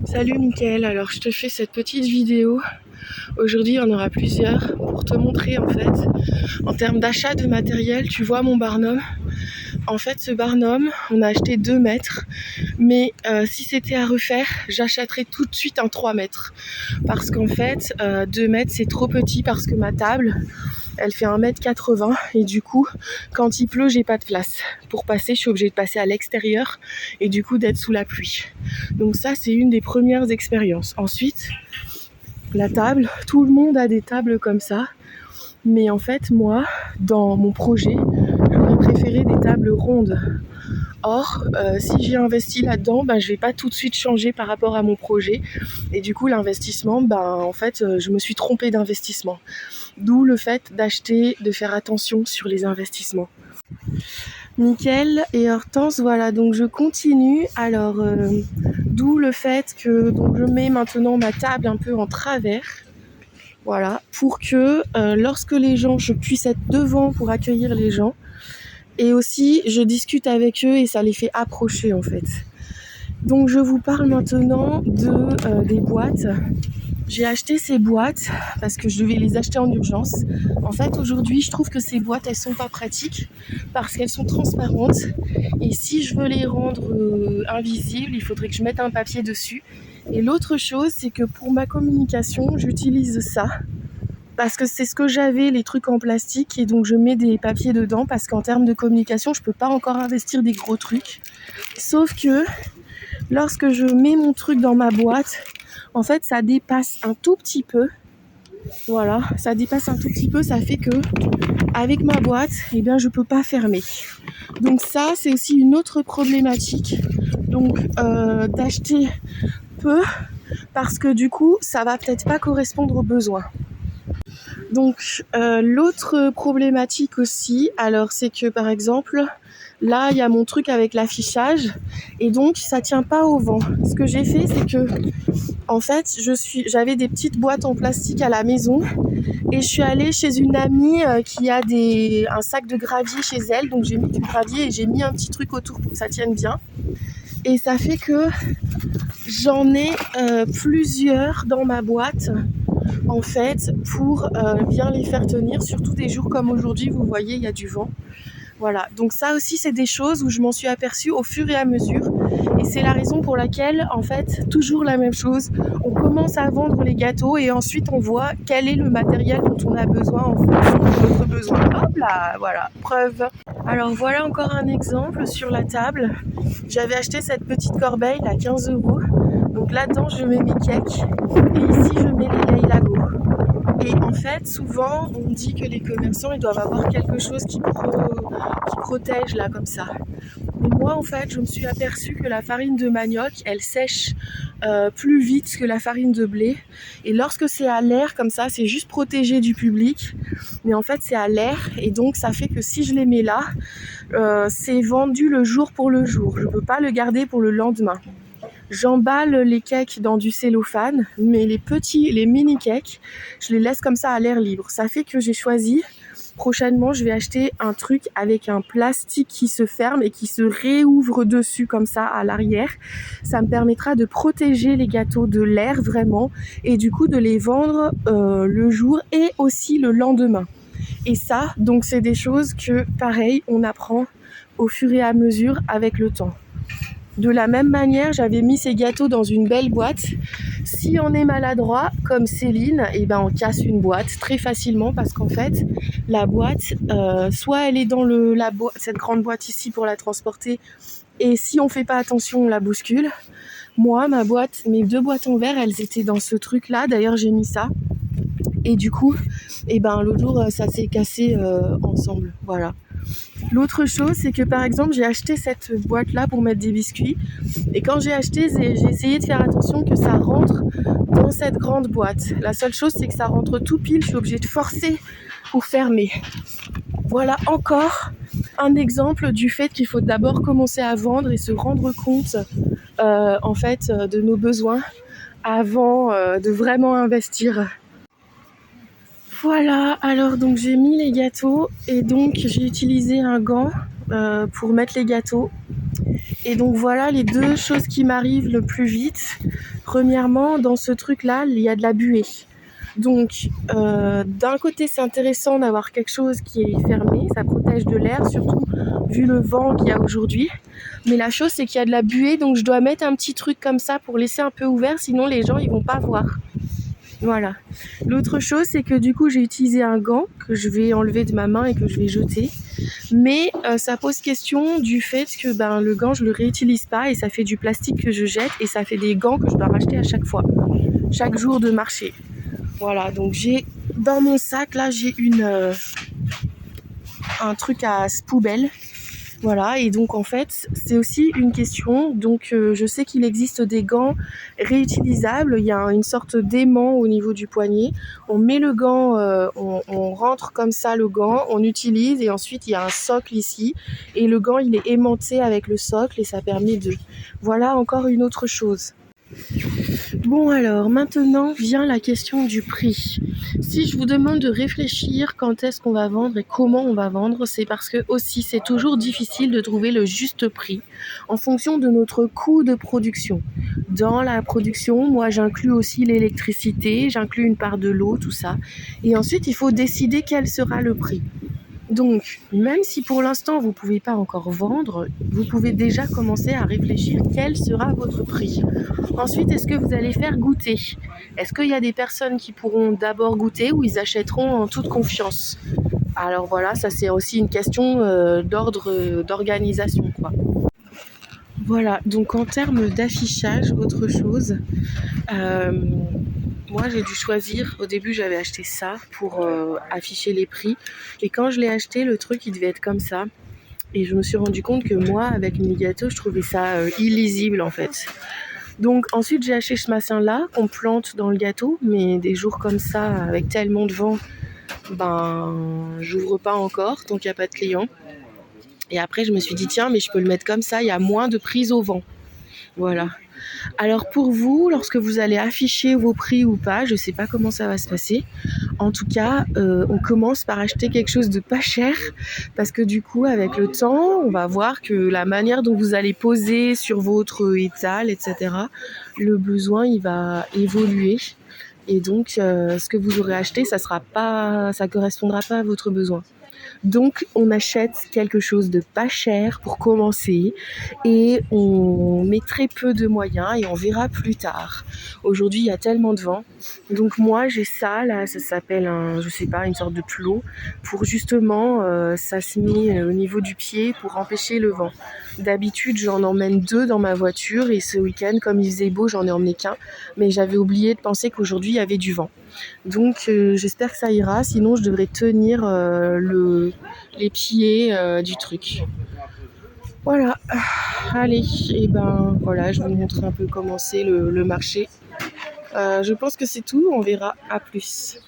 Salut Mickaël, alors je te fais cette petite vidéo. Aujourd'hui il y en aura plusieurs pour te montrer en fait, en termes d'achat de matériel, tu vois mon Barnum. En fait ce Barnum, on a acheté 2 mètres, mais si c'était à refaire, j'achèterais tout de suite un 3 mètres. Parce qu'en fait 2 mètres c'est trop petit parce que ma table, elle fait 1,80 m et du coup, quand il pleut, j'ai pas de place. Pour passer, je suis obligée de passer à l'extérieur et du coup d'être sous la pluie. Donc ça, c'est une des premières expériences. Ensuite, la table, tout le monde a des tables comme ça. Mais en fait, moi, dans mon projet, j'aurais préféré des tables rondes. Or, si j'ai investi là-dedans, je vais pas tout de suite changer par rapport à mon projet. Et du coup, l'investissement, en fait, je me suis trompée d'investissement. D'où le fait d'acheter, de faire attention sur les investissements. Nickel et Hortense, voilà, donc je continue. Alors, d'où le fait que donc, je mets maintenant ma table un peu en travers. Voilà, pour que lorsque les gens, je puisse être devant pour accueillir les gens. Et aussi, je discute avec eux et ça les fait approcher en fait. Donc, je vous parle maintenant des boîtes. J'ai acheté ces boîtes parce que je devais les acheter en urgence. En fait, aujourd'hui, je trouve que ces boîtes, elles sont pas pratiques parce qu'elles sont transparentes. Et si je veux les rendre invisibles, il faudrait que je mette un papier dessus. Et l'autre chose, c'est que pour ma communication, j'utilise ça. Parce que c'est ce que j'avais, les trucs en plastique, et donc je mets des papiers dedans parce qu'en termes de communication, je peux pas encore investir des gros trucs. Sauf que lorsque je mets mon truc dans ma boîte, en fait, ça dépasse un tout petit peu. Voilà, ça dépasse un tout petit peu, ça fait que avec ma boîte, je peux pas fermer. Donc ça, c'est aussi une autre problématique. Donc d'acheter peu parce que du coup, ça va peut-être pas correspondre aux besoins. Donc l'autre problématique aussi, alors c'est que par exemple, là il y a mon truc avec l'affichage et donc ça tient pas au vent. Ce que j'ai fait, c'est que en fait, j'avais des petites boîtes en plastique à la maison et je suis allée chez une amie qui a un sac de gravier chez elle. Donc j'ai mis du gravier et j'ai mis un petit truc autour pour que ça tienne bien. Et ça fait que j'en ai plusieurs dans ma boîte en fait pour bien les faire tenir. Surtout des jours comme aujourd'hui, vous voyez, il y a du vent. Voilà, donc ça aussi c'est des choses où je m'en suis aperçue au fur et à mesure et c'est la raison pour laquelle en fait toujours la même chose, on commence à vendre les gâteaux et ensuite on voit quel est le matériel dont on a besoin en fonction de notre besoin. Hop là, voilà, preuve. Alors voilà encore un exemple sur la table, j'avais acheté cette petite corbeille à 15 €, donc là-dedans je mets mes cakes et ici je mets les Laylago. Et en fait, souvent, on dit que les commerçants, ils doivent avoir quelque chose qui protège là, comme ça. Mais moi, en fait, je me suis aperçue que la farine de manioc, elle sèche plus vite que la farine de blé. Et lorsque c'est à l'air, comme ça, c'est juste protégé du public. Mais en fait, c'est à l'air. Et donc, ça fait que si je les mets là, c'est vendu le jour pour le jour. Je ne peux pas le garder pour le lendemain. J'emballe les cakes dans du cellophane, mais les mini cakes, je les laisse comme ça à l'air libre. Ça fait que j'ai choisi, prochainement je vais acheter un truc avec un plastique qui se ferme et qui se réouvre dessus comme ça à l'arrière. Ça me permettra de protéger les gâteaux de l'air vraiment et du coup de les vendre le jour et aussi le lendemain. Et ça, donc c'est des choses que pareil, on apprend au fur et à mesure avec le temps. De la même manière, j'avais mis ces gâteaux dans une belle boîte. Si on est maladroit, comme Céline, on casse une boîte très facilement parce qu'en fait, la boîte, soit elle est dans cette grande boîte ici pour la transporter et si on fait pas attention, on la bouscule. Moi, mes 2 boîtes en verre, elles étaient dans ce truc-là. D'ailleurs, j'ai mis ça. Et du coup, l'autre jour, ça s'est cassé ensemble. Voilà. L'autre chose, c'est que par exemple, j'ai acheté cette boîte-là pour mettre des biscuits. Et quand j'ai acheté, j'ai essayé de faire attention que ça rentre dans cette grande boîte. La seule chose, c'est que ça rentre tout pile. Je suis obligée de forcer pour fermer. Voilà encore un exemple du fait qu'il faut d'abord commencer à vendre et se rendre compte de nos besoins avant de vraiment investir. Voilà, alors donc j'ai mis les gâteaux et donc j'ai utilisé un gant pour mettre les gâteaux Et donc voilà les deux choses qui m'arrivent le plus vite. Premièrement, dans ce truc-là, il y a de la buée. Donc d'un côté c'est intéressant d'avoir quelque chose qui est fermé, ça protège de l'air, surtout vu le vent qu'il y a aujourd'hui. Mais la chose c'est qu'il y a de la buée, donc je dois mettre un petit truc comme ça pour laisser un peu ouvert, sinon les gens ils vont pas voir. Voilà. L'autre chose c'est que du coup j'ai utilisé un gant que je vais enlever de ma main et que je vais jeter. Mais ça pose question du fait que le gant je le réutilise pas et ça fait du plastique que je jette et ça fait des gants que je dois racheter à chaque fois, chaque jour de marché. Voilà, donc j'ai dans mon sac là j'ai un truc à poubelle. Voilà, et donc en fait c'est aussi une question. Donc je sais qu'il existe des gants réutilisables. Il y a une sorte d'aimant au niveau du poignet. On met le gant, on rentre comme ça le gant, on utilise et ensuite il y a un socle ici et le gant il est aimanté avec le socle et ça permet de... Voilà encore une autre chose. Bon alors, maintenant vient la question du prix. Si je vous demande de réfléchir quand est-ce qu'on va vendre et comment on va vendre, c'est parce que aussi c'est toujours difficile de trouver le juste prix en fonction de notre coût de production. Dans la production, moi j'inclus aussi l'électricité, j'inclus une part de l'eau, tout ça. Et ensuite, il faut décider quel sera le prix. Donc, même si pour l'instant vous ne pouvez pas encore vendre, vous pouvez déjà commencer à réfléchir quel sera votre prix. Ensuite, est-ce que vous allez faire goûter? Est-ce qu'il y a des personnes qui pourront d'abord goûter ou ils achèteront en toute confiance? Alors voilà, ça c'est aussi une question d'organisation, quoi. Voilà, donc en termes d'affichage, autre chose, moi j'ai dû choisir, au début j'avais acheté ça pour afficher les prix et quand je l'ai acheté le truc il devait être comme ça et je me suis rendu compte que moi avec mes gâteaux je trouvais ça illisible en fait. Donc ensuite j'ai acheté ce machin là qu'on plante dans le gâteau, mais des jours comme ça avec tellement de vent, j'ouvre pas encore tant qu'il n'y a pas de clients. Et après je me suis dit tiens mais je peux le mettre comme ça, il y a moins de prise au vent. Voilà. Alors pour vous, lorsque vous allez afficher vos prix ou pas, je ne sais pas comment ça va se passer. En tout cas, on commence par acheter quelque chose de pas cher parce que du coup, avec le temps, on va voir que la manière dont vous allez poser sur votre étal, etc., le besoin, il va évoluer. Et donc, ce que vous aurez acheté, ça correspondra pas à votre besoin. Donc on achète quelque chose de pas cher pour commencer et on met très peu de moyens et on verra plus tard. Aujourd'hui il y a tellement de vent. Donc moi j'ai ça là, ça s'appelle une sorte de plot pour justement ça se met au niveau du pied pour empêcher le vent. D'habitude j'en emmène 2 dans ma voiture et ce week-end comme il faisait beau j'en ai emmené qu'un, mais j'avais oublié de penser qu'aujourd'hui il y avait du vent. Donc j'espère que ça ira, sinon je devrais tenir les pieds du truc. Voilà, allez, et voilà, je vais vous montrer un peu comment c'est le marché. Je pense que c'est tout, on verra, à plus.